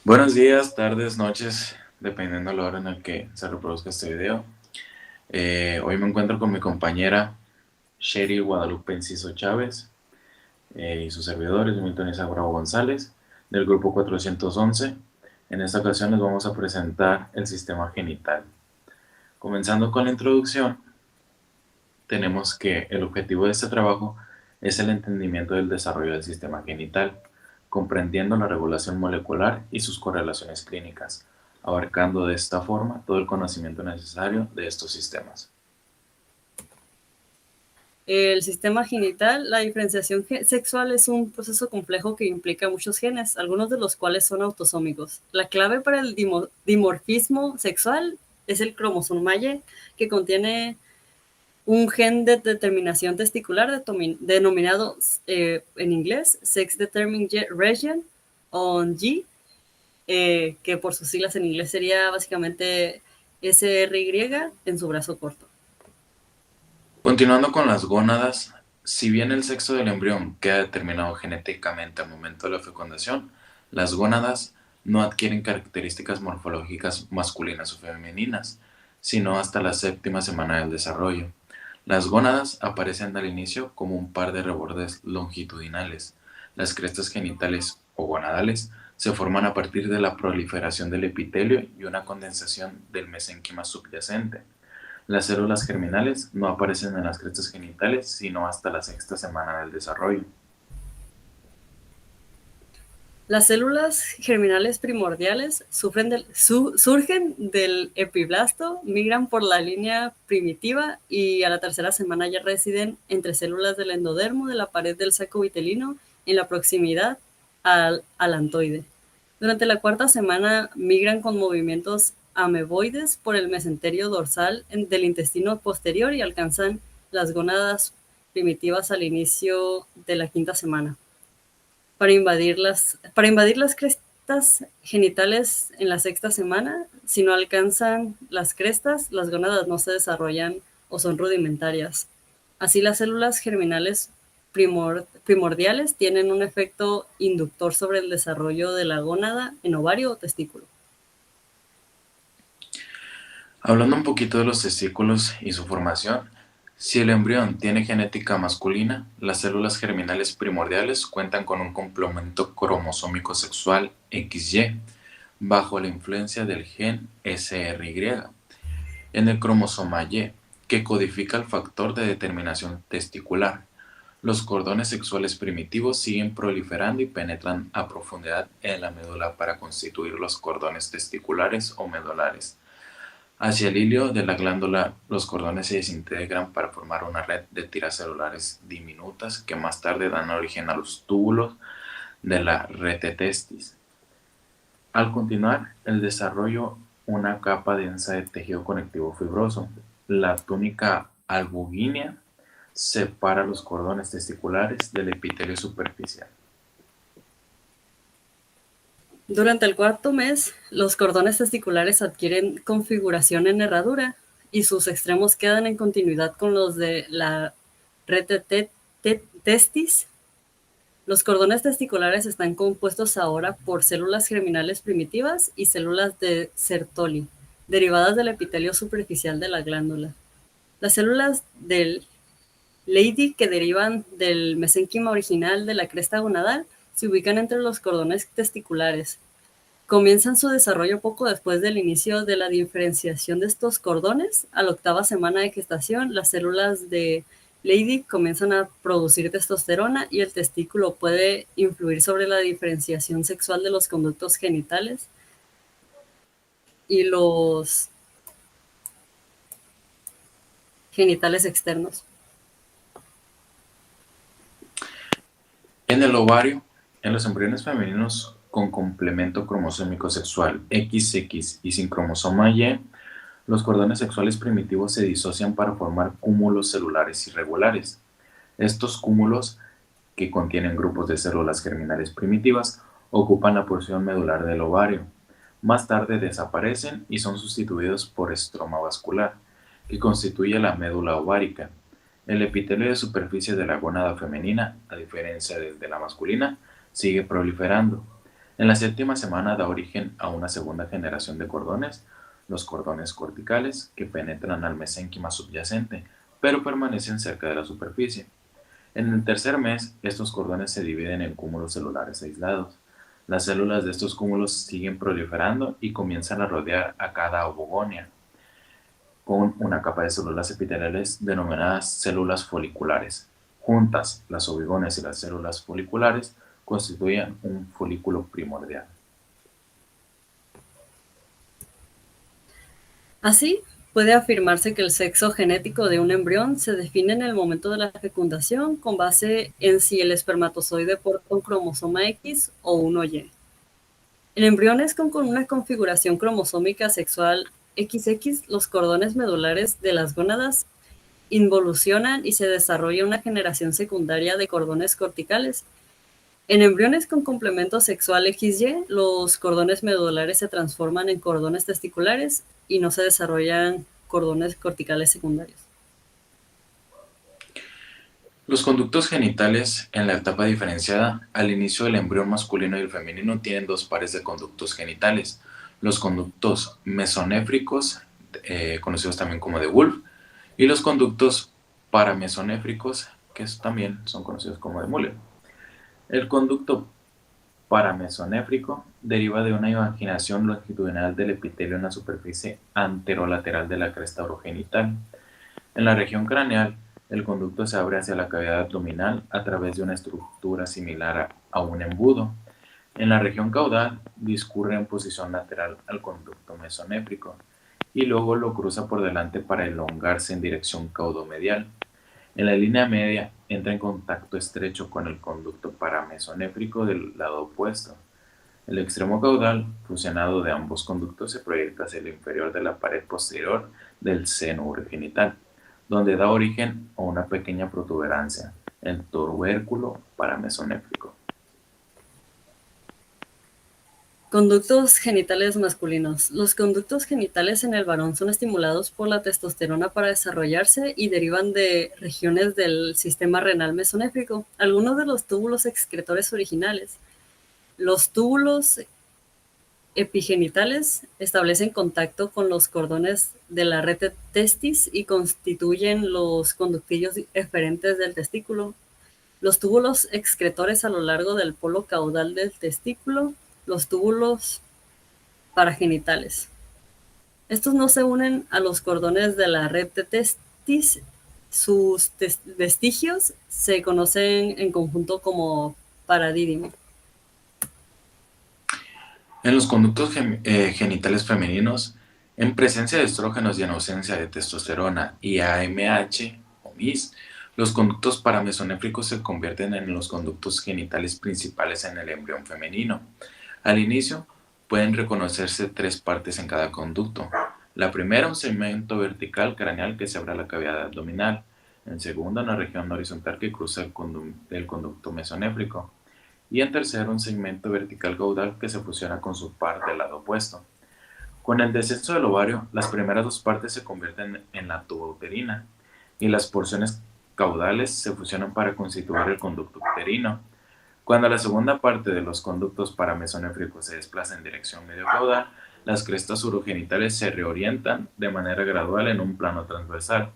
Buenos días, tardes, noches, dependiendo de la hora en la que se reproduzca este video. Hoy me encuentro con mi compañera Sherry Guadalupe Enciso Chávez y sus servidores, Milton Isaac Bravo González, del grupo 411. En esta ocasión les vamos a presentar el sistema genital. Comenzando con la introducción, tenemos que el objetivo de este trabajo es el entendimiento del desarrollo del sistema genital, comprendiendo la regulación molecular y sus correlaciones clínicas, abarcando de esta forma todo el conocimiento necesario de estos sistemas. El sistema genital, la diferenciación sexual es un proceso complejo que implica muchos genes, algunos de los cuales son autosómicos. La clave para el dimorfismo sexual es el cromosoma Y, que contiene un gen de determinación testicular denominado en inglés Sex Determined Region, o G, que por sus siglas en inglés sería básicamente SRY en su brazo corto. Continuando con las gónadas, si bien el sexo del embrión queda determinado genéticamente al momento de la fecundación, las gónadas no adquieren características morfológicas masculinas o femeninas, sino hasta la séptima semana del desarrollo. Las gónadas aparecen al inicio como un par de rebordes longitudinales. Las crestas genitales o gonadales se forman a partir de la proliferación del epitelio y una condensación del mesénquima subyacente. Las células germinales no aparecen en las crestas genitales sino hasta la sexta semana del desarrollo. Las células germinales primordiales surgen del epiblasto, migran por la línea primitiva y a la tercera semana ya residen entre células del endodermo de la pared del saco vitelino en la proximidad al alantoide. Durante la cuarta semana migran con movimientos ameboides por el mesenterio dorsal del intestino posterior y alcanzan las gónadas primitivas al inicio de la quinta semana. Para invadir las crestas genitales en la sexta semana, si no alcanzan las crestas, las gónadas no se desarrollan o son rudimentarias. Así las células germinales primordiales tienen un efecto inductor sobre el desarrollo de la gónada en ovario o testículo. Hablando un poquito de los testículos y su formación, si el embrión tiene genética masculina, las células germinales primordiales cuentan con un complemento cromosómico sexual XY bajo la influencia del gen SRY en el cromosoma Y, que codifica el factor de determinación testicular. Los cordones sexuales primitivos siguen proliferando y penetran a profundidad en la médula para constituir los cordones testiculares o medulares. Hacia el hilio de la glándula, los cordones se desintegran para formar una red de tiras celulares diminutas que más tarde dan origen a los túbulos de la retetestis. Al continuar el desarrollo, una capa densa de tejido conectivo fibroso, la túnica albugínea, separa los cordones testiculares del epitelio superficial. Durante el cuarto mes, los cordones testiculares adquieren configuración en herradura y sus extremos quedan en continuidad con los de la retetestis. Los cordones testiculares están compuestos ahora por células germinales primitivas y células de Sertoli, derivadas del epitelio superficial de la glándula. Las células del Leydig que derivan del mesénquima original de la cresta gonadal se ubican entre los cordones testiculares. Comienzan su desarrollo poco después del inicio de la diferenciación de estos cordones. A la octava semana de gestación, las células de Leydig comienzan a producir testosterona y el testículo puede influir sobre la diferenciación sexual de los conductos genitales y los genitales externos. En el ovario, en los embriones femeninos con complemento cromosómico sexual XX y sin cromosoma Y, los cordones sexuales primitivos se disocian para formar cúmulos celulares irregulares. Estos cúmulos, que contienen grupos de células germinales primitivas, ocupan la porción medular del ovario. Más tarde desaparecen y son sustituidos por estroma vascular, que constituye la médula ovárica. El epitelio de superficie de la gónada femenina, a diferencia del de la masculina, sigue proliferando. En la séptima semana da origen a una segunda generación de cordones, los cordones corticales, que penetran al mesénquima subyacente, pero permanecen cerca de la superficie. En el tercer mes, estos cordones se dividen en cúmulos celulares aislados. Las células de estos cúmulos siguen proliferando y comienzan a rodear a cada ovogonia con una capa de células epiteliales denominadas células foliculares. Juntas, las ovogones y las células foliculares constituyen un folículo primordial. Así, puede afirmarse que el sexo genético de un embrión se define en el momento de la fecundación con base en si el espermatozoide porta un cromosoma X o uno Y. En embriones con una configuración cromosómica sexual XX, los cordones medulares de las gónadas involucionan y se desarrolla una generación secundaria de cordones corticales. En embriones con complemento sexual XY, los cordones medulares se transforman en cordones testiculares y no se desarrollan cordones corticales secundarios. Los conductos genitales en la etapa diferenciada, al inicio del embrión masculino y el femenino tienen dos pares de conductos genitales. Los conductos mesonéfricos, conocidos también como de Wolff, y los conductos paramesonéfricos, que también son conocidos como de Muller. El conducto paramesonéfrico deriva de una imaginación longitudinal del epitelio en la superficie anterolateral de la cresta orogenital. En la región craneal, el conducto se abre hacia la cavidad abdominal a través de una estructura similar a un embudo. En la región caudal, discurre en posición lateral al conducto mesonéfrico y luego lo cruza por delante para elongarse en dirección caudomedial. En la línea media, entra en contacto estrecho con el conducto paramesonéfrico del lado opuesto. El extremo caudal, fusionado de ambos conductos, se proyecta hacia el inferior de la pared posterior del seno urogenital, donde da origen a una pequeña protuberancia, el tubérculo paramesonéfrico. Conductos genitales masculinos. Los conductos genitales en el varón son estimulados por la testosterona para desarrollarse y derivan de regiones del sistema renal mesonéfrico. Algunos de los túbulos excretores originales. Los túbulos epigenitales establecen contacto con los cordones de la red de testis y constituyen los conductillos eferentes del testículo. Los túbulos excretores a lo largo del polo caudal del testículo, los túbulos paragenitales. Estos no se unen a los cordones de la red de testis. Sus vestigios se conocen en conjunto como paradídimo. En los conductos genitales femeninos, en presencia de estrógenos y en ausencia de testosterona y AMH o MIS, los conductos paramesonéfricos se convierten en los conductos genitales principales en el embrión femenino. Al inicio, pueden reconocerse tres partes en cada conducto. La primera, un segmento vertical craneal que se abre a la cavidad abdominal. En segunda, una región horizontal que cruza el conducto mesonéfrico. Y en tercero, un segmento vertical caudal que se fusiona con su par del lado opuesto. Con el descenso del ovario, las primeras dos partes se convierten en la tuba uterina y las porciones caudales se fusionan para constituir el conducto uterino. Cuando la segunda parte de los conductos paramesonéfricos se desplaza en dirección medio-caudal, las crestas urogenitales se reorientan de manera gradual en un plano transversal.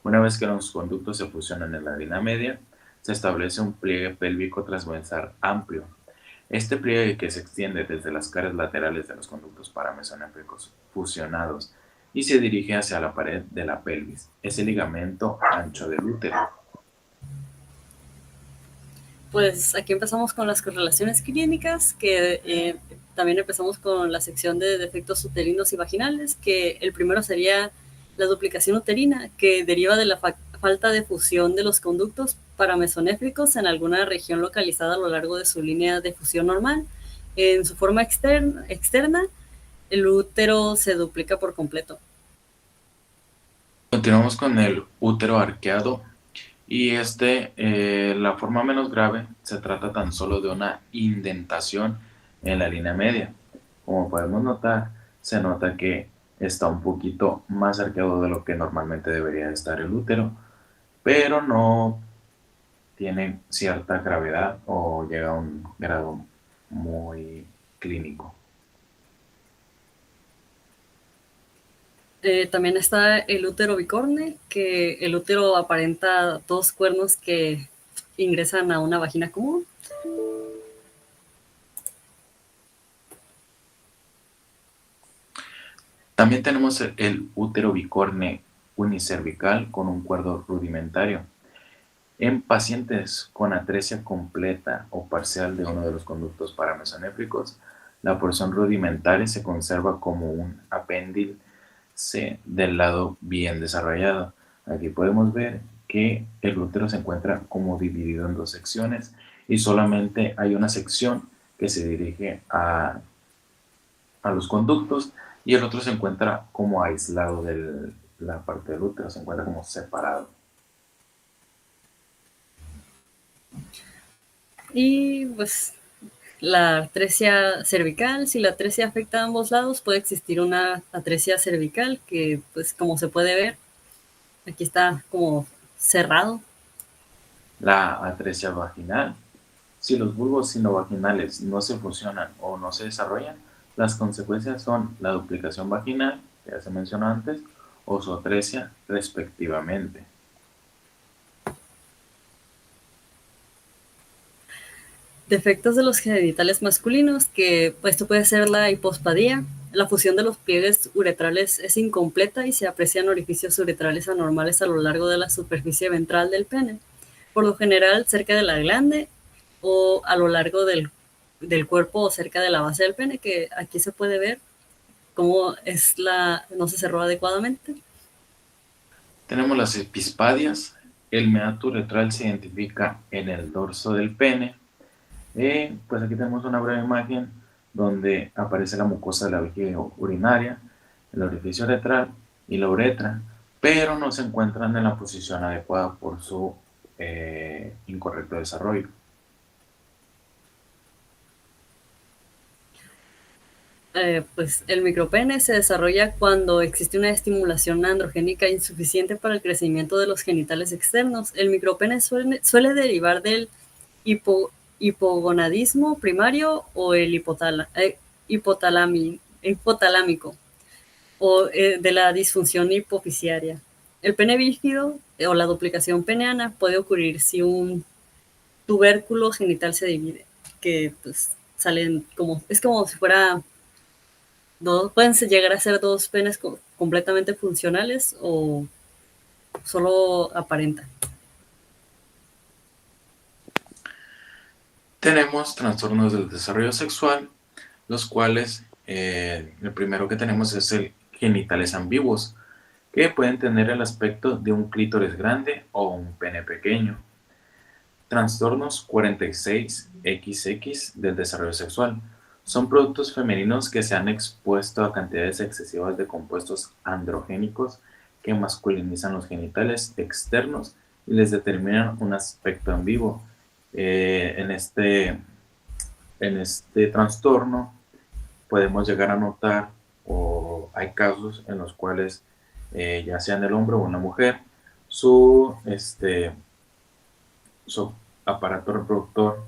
Una vez que los conductos se fusionan en la línea media, se establece un pliegue pélvico transversal amplio. Este pliegue, que se extiende desde las caras laterales de los conductos paramesonéfricos fusionados y se dirige hacia la pared de la pelvis, es el ligamento ancho del útero. Pues aquí empezamos con las correlaciones clínicas, que también empezamos con la sección de defectos uterinos y vaginales, que el primero sería la duplicación uterina, que deriva de la falta de fusión de los conductos paramesonéfricos en alguna región localizada a lo largo de su línea de fusión normal. En su forma externa, el útero se duplica por completo. Continuamos con el útero arqueado y la forma menos grave, se trata tan solo de una indentación en la línea media. Como podemos notar, se nota que está un poquito más arqueado de lo que normalmente debería estar el útero, pero no tiene cierta gravedad o llega a un grado muy clínico. También está el útero bicorne, que el útero aparenta dos cuernos que ingresan a una vagina común. También tenemos el útero bicorne unicervical con un cuerno rudimentario. En pacientes con atresia completa o parcial de uno de los conductos paramesonéfricos, la porción rudimentaria se conserva como un apéndice del lado bien desarrollado. Aquí podemos ver que el útero se encuentra como dividido en dos secciones y solamente hay una sección que se dirige a los conductos y el otro se encuentra como aislado de la parte del útero, se encuentra como separado. Y pues la atresia cervical, si la atresia afecta a ambos lados, puede existir una atresia cervical que, pues como se puede ver, aquí está como cerrado. La atresia vaginal. Si los bulbos sinovaginales no se fusionan o no se desarrollan, las consecuencias son la duplicación vaginal, que ya se mencionó antes, o su atresia respectivamente. Defectos de los genitales masculinos, que pues, esto puede ser la hipospadía. La fusión de los pliegues uretrales es incompleta y se aprecian orificios uretrales anormales a lo largo de la superficie ventral del pene, por lo general cerca de la glande o a lo largo del cuerpo o cerca de la base del pene, que aquí se puede ver cómo no se cerró adecuadamente. Tenemos las epispadias. El meato uretral se identifica en el dorso del pene. Pues aquí tenemos una breve imagen donde aparece la mucosa de la vejiga urinaria, el orificio uretral y la uretra, pero no se encuentran en la posición adecuada por su incorrecto desarrollo. Pues el micropene se desarrolla cuando existe una estimulación androgénica insuficiente para el crecimiento de los genitales externos. El micropene suele derivar del hipogonadismo primario o el hipotalámico o de la disfunción hipofisiaria. El pene bífido o la duplicación peneana puede ocurrir si un tubérculo genital se divide, que pues salen es como si fuera pueden llegar a ser dos penes completamente funcionales o solo aparentan. Tenemos trastornos del desarrollo sexual, los cuales el primero que tenemos es el genitales ambiguos, que pueden tener el aspecto de un clítoris grande o un pene pequeño. Trastornos 46XX del desarrollo sexual. Son productos femeninos que se han expuesto a cantidades excesivas de compuestos androgénicos que masculinizan los genitales externos y les determinan un aspecto ambiguo. En este trastorno podemos llegar a notar, o hay casos en los cuales ya sea en el hombre o una mujer, su aparato reproductor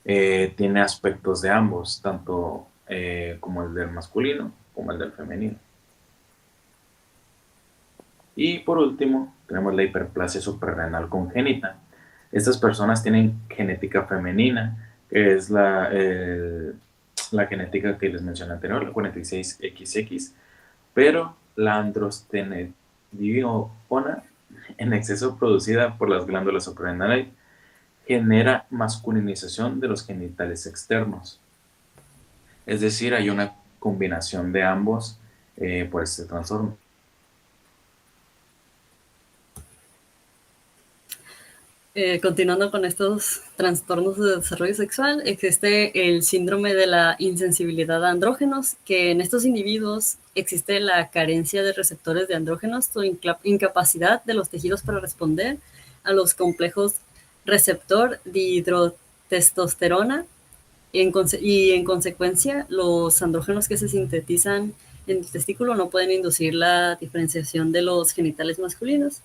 tiene aspectos de ambos, tanto como el del masculino como el del femenino. Y por último, tenemos la hiperplasia suprarrenal congénita. Estas personas tienen genética femenina, que es la genética que les mencioné anterior, la 46XX, pero la androstenediona en exceso producida por las glándulas suprarrenales genera masculinización de los genitales externos. Es decir, hay una combinación de ambos por este trastorno. Continuando con estos trastornos de desarrollo sexual, existe el síndrome de la insensibilidad a andrógenos, que en estos individuos existe la carencia de receptores de andrógenos o incapacidad de los tejidos para responder a los complejos receptor dihidrotestosterona y en consecuencia los andrógenos que se sintetizan en el testículo no pueden inducir la diferenciación de los genitales masculinos.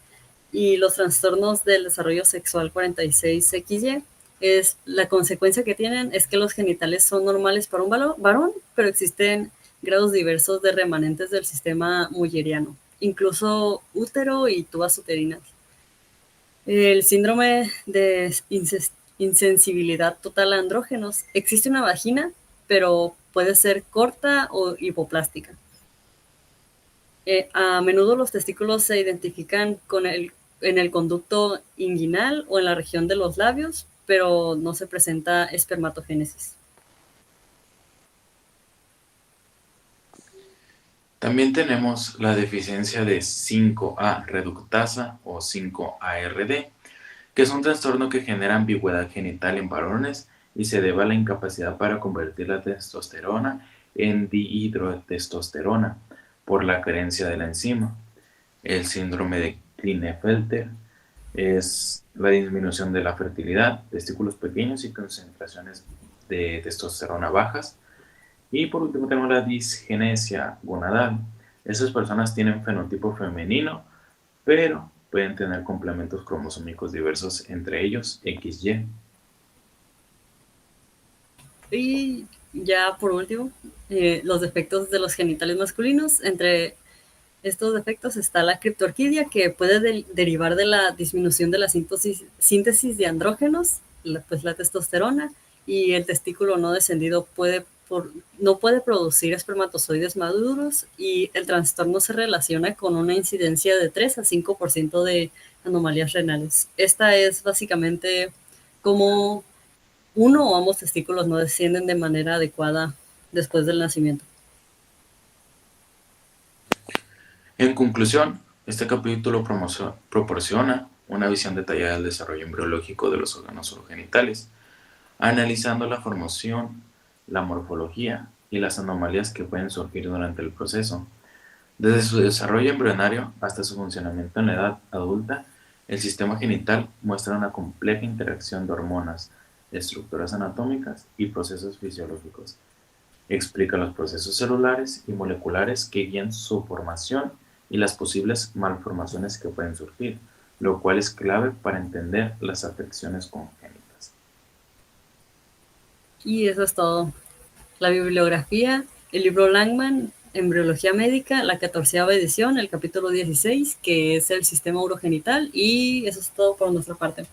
Y los trastornos del desarrollo sexual 46XY Es la consecuencia que tienen es que los genitales son normales para un varón, pero existen grados diversos de remanentes del sistema mulleriano, incluso útero y tubas uterinas. El síndrome de insensibilidad total a andrógenos. Existe una vagina, pero puede ser corta o hipoplástica. A menudo los testículos se identifican en el conducto inguinal o en la región de los labios, pero no se presenta espermatogénesis. También tenemos la deficiencia de 5A reductasa o 5ARD, que es un trastorno que genera ambigüedad genital en varones y se debe a la incapacidad para convertir la testosterona en dihidrotestosterona por la carencia de la enzima. El síndrome de Klinefelter es la disminución de la fertilidad, testículos pequeños y concentraciones de testosterona bajas. Y por último tenemos la disgenesia gonadal. Esas personas tienen fenotipo femenino, pero pueden tener complementos cromosómicos diversos, entre ellos XY. Y ya por último, los defectos de los genitales masculinos. Entre estos defectos está la criptorquidia, que puede derivar de la disminución de la síntesis de andrógenos, pues la testosterona, y el testículo no descendido no puede producir espermatozoides maduros, y el trastorno se relaciona con una incidencia de 3 a 5% de anomalías renales. Esta es básicamente como uno o ambos testículos no descienden de manera adecuada después del nacimiento. En conclusión, este capítulo proporciona una visión detallada del desarrollo embriológico de los órganos genitales, analizando la formación, la morfología y las anomalías que pueden surgir durante el proceso. Desde su desarrollo embrionario hasta su funcionamiento en la edad adulta, el sistema genital muestra una compleja interacción de hormonas, estructuras anatómicas y procesos fisiológicos. Explica los procesos celulares y moleculares que guían su formación y las posibles malformaciones que pueden surgir, lo cual es clave para entender las afecciones congénitas. Y eso es todo. La bibliografía, el libro Langman, Embriología Médica, la 14ª edición, el capítulo 16, que es el sistema urogenital, y eso es todo por nuestra parte.